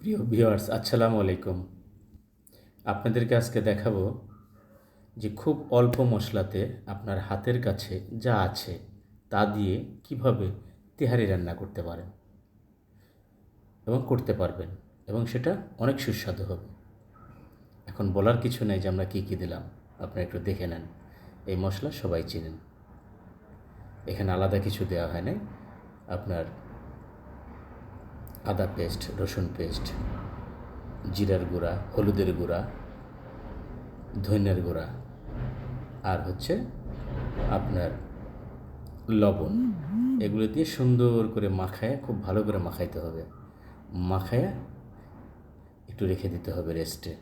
প্রিয় ভিউয়ার্স, আসসালামু আলাইকুম। আপনাদেরকে আজকে দেখাবো যে খুব অল্প মশলাতে আপনার হাতের কাছে যা আছে তা দিয়ে কিভাবে তেহারি রান্না করতে পারেন এবং করতে পারবেন, এবং সেটা অনেক সুস্বাদু হবে। এখন বলার কিছু নেই যে আমরা কী কী দিলাম, আপনারা একটু দেখে নেন। এই মশলা সবাই চেনেন, এখানে আলাদা কিছু দেওয়া হয় নাই। আপনার আদা পেস্ট, রসুন পেস্ট, জিরার গুঁড়া, হলুদের গুঁড়া, ধনিয়ার গুঁড়া, আর হচ্ছে আপনার লবণ। এগুলো দিয়ে সুন্দর করে মাখায়, খুব ভালো করে মাখাইতে হবে। মাখায়া একটু রেখে দিতে হবে রেস্টে,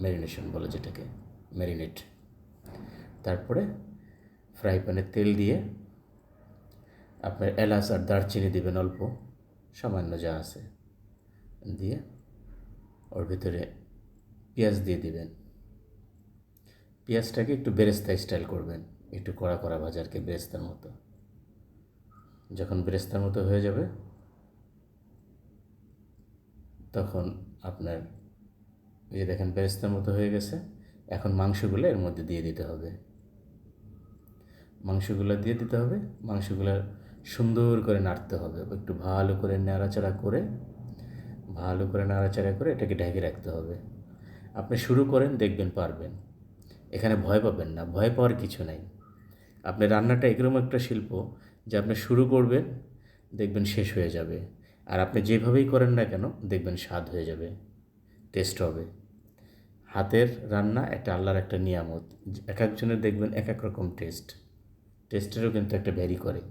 ম্যারিনেশন বলে যেটাকে, ম্যারিনেট। তারপরে ফ্রাই প্যানে তেল দিয়ে আপনার এলাচ আর দারচিনি দিবেন, অল্প সামান্য যা আছে দিয়ে ওর ভিতরে পেঁয়াজ দিয়ে দিবেন। পেঁয়াজটাকে একটু বেরেস্তা স্টাইল করবেন, একটু কড়া কড়া ভাজা আর কি, বেরেস্তার মতো। যখন বেরেস্তার মতো হয়ে যাবে তখন আপনার এই যে দেখেন বেরেস্তার মতো হয়ে গেছে। এখন মাংসগুলো এর মধ্যে দিয়ে দিতে হবে, মাংসগুলো দিয়ে দিতে হবে। মাংসগুলো সুন্দর করে নাড়তে হবে, একটু ভালো করে নাড়াচাড়া করে, ভালো করে নাড়াচাড়া করে এটাকে ঢেকে রাখতে হবে। আপনি শুরু করেন, দেখবেন পারবেন। এখানে ভয় পাবেন না, ভয় পাওয়ার কিছু নাই। আপনি রান্নাটা এরকম একটা শিল্প যে আপনি শুরু করবেন, দেখবেন শেষ হয়ে যাবে। আর আপনি যেভাবেই করেন না কেন, দেখবেন স্বাদ হয়ে যাবে, টেস্ট হবে। হাতের রান্না একটা আল্লাহর একটা নিয়ামত। এক একজনের দেখবেন এক এক রকম টেস্ট, টেস্টেরও কিন্তু একটা ভ্যারি করে।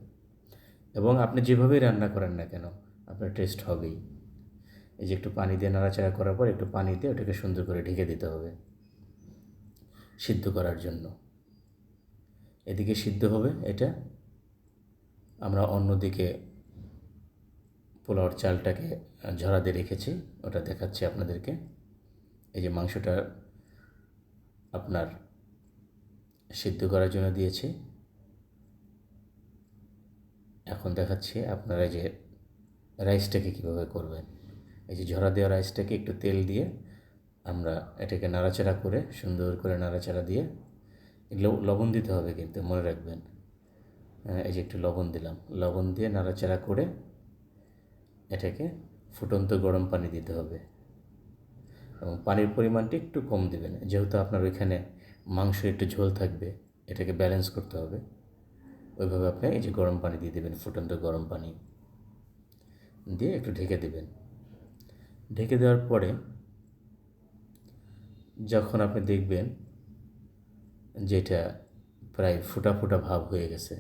এবং আপনি যেভাবেই রান্না করেন না কেন, আপনার টেস্ট হবেই। এই যে একটু পানি দিয়ে নাড়াচাড়া করার পর একটু পানি দিয়ে ওটাকে সুন্দর করে ঢেকে দিতে হবে সিদ্ধ করার জন্য। এদিকে সিদ্ধ হবে এটা, আমরা অন্যদিকে পোলাওর চালটাকে ঝরা দিয়ে রেখেছি, ওটা দেখাচ্ছি আপনাদেরকে। এই যে মাংসটা আপনার সিদ্ধ করার জন্য দিয়েছি। এখন দেখাচ্ছি আপনারা যে রাইসটাকে কীভাবে করবেন। এই যে ঝরা দেওয়া রাইসটাকে একটু তেল দিয়ে আমরা এটাকে নাড়াচাড়া করে, সুন্দর করে নাড়াচাড়া দিয়ে, লবণ দিতে হবে কিন্তু মনে রাখবেন। এই যে একটু লবণ দিলাম, লবণ দিয়ে নাড়াচাড়া করে এটাকে ফুটন্ত গরম পানি দিতে হবে, এবং পানির পরিমাণটা একটু কম দেবেন, যেহেতু আপনার ওইখানে মাংস একটু ঝোল থাকবে, এটাকে ব্যালেন্স করতে হবে। ওইভাবে আপনি এই যে গরম পানি দিয়ে দেবেন, ফুটন্ত গরম পানি দিয়ে একটু ঢেকে দেবেন। ঢেকে দেওয়ার পরে যখন আপনি দেখবেন যেটা প্রায় ফোটা ফোটা ভাব হয়ে গেছে,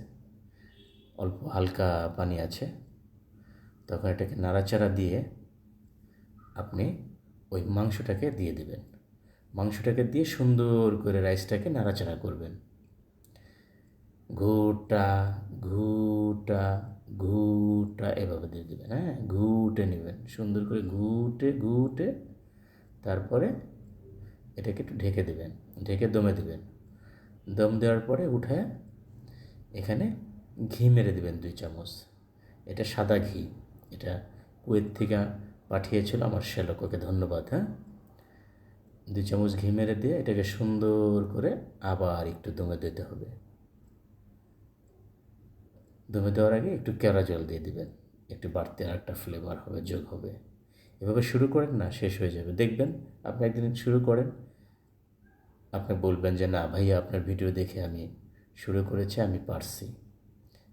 অল্প হালকা পানি আছে, তখন এটাকে নাড়াচাড়া দিয়ে আপনি ওই মাংসটাকে দিয়ে দেবেন। মাংসটাকে দিয়ে সুন্দর করে রাইসটাকে নাড়াচাড়া করবেন। ঘুটা ঘুটা ঘুটা এভাবে দিয়ে দেবেন। হ্যাঁ, ঘুটে নেবেন, সুন্দর করে ঘুটে ঘুটে তারপরে এটাকে একটু ঢেকে দেবেন, ঢেকে দমে দেবেন। দম দেওয়ার পরে উঠে এখানে ঘি মেরে দেবেন 2 চামচ। এটা সাদা ঘি, এটা কুয়েত থেকে পাঠিয়েছিল আমার শ্যালক, ওকে ধন্যবাদ। হ্যাঁ, 2 চামচ ঘি মেরে দিয়ে এটাকে সুন্দর করে আবার একটু দমে দিতে হবে। দমে দেওয়ার আগে একটু কেওড়া জল দিয়ে দিবেন, একটু বাড়তি আর একটা ফ্লেভার হবে, যোগ হবে। এভাবে শুরু করেন না, শেষ হয়ে যাবে। দেখবেন আপনি একদিন শুরু করেন, আপনি বলবেন যে না ভাইয়া, আপনার ভিডিও দেখে আমি শুরু করেছি, আমি পারছি।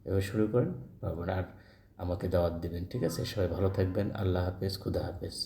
এবার শুরু করেন, পারবেন। আর আমাকে দাওয়াত দেবেন, ঠিক আছে? সবাই ভালো থাকবেন। আল্লাহ হাফেজ, খুদা হাফেজ।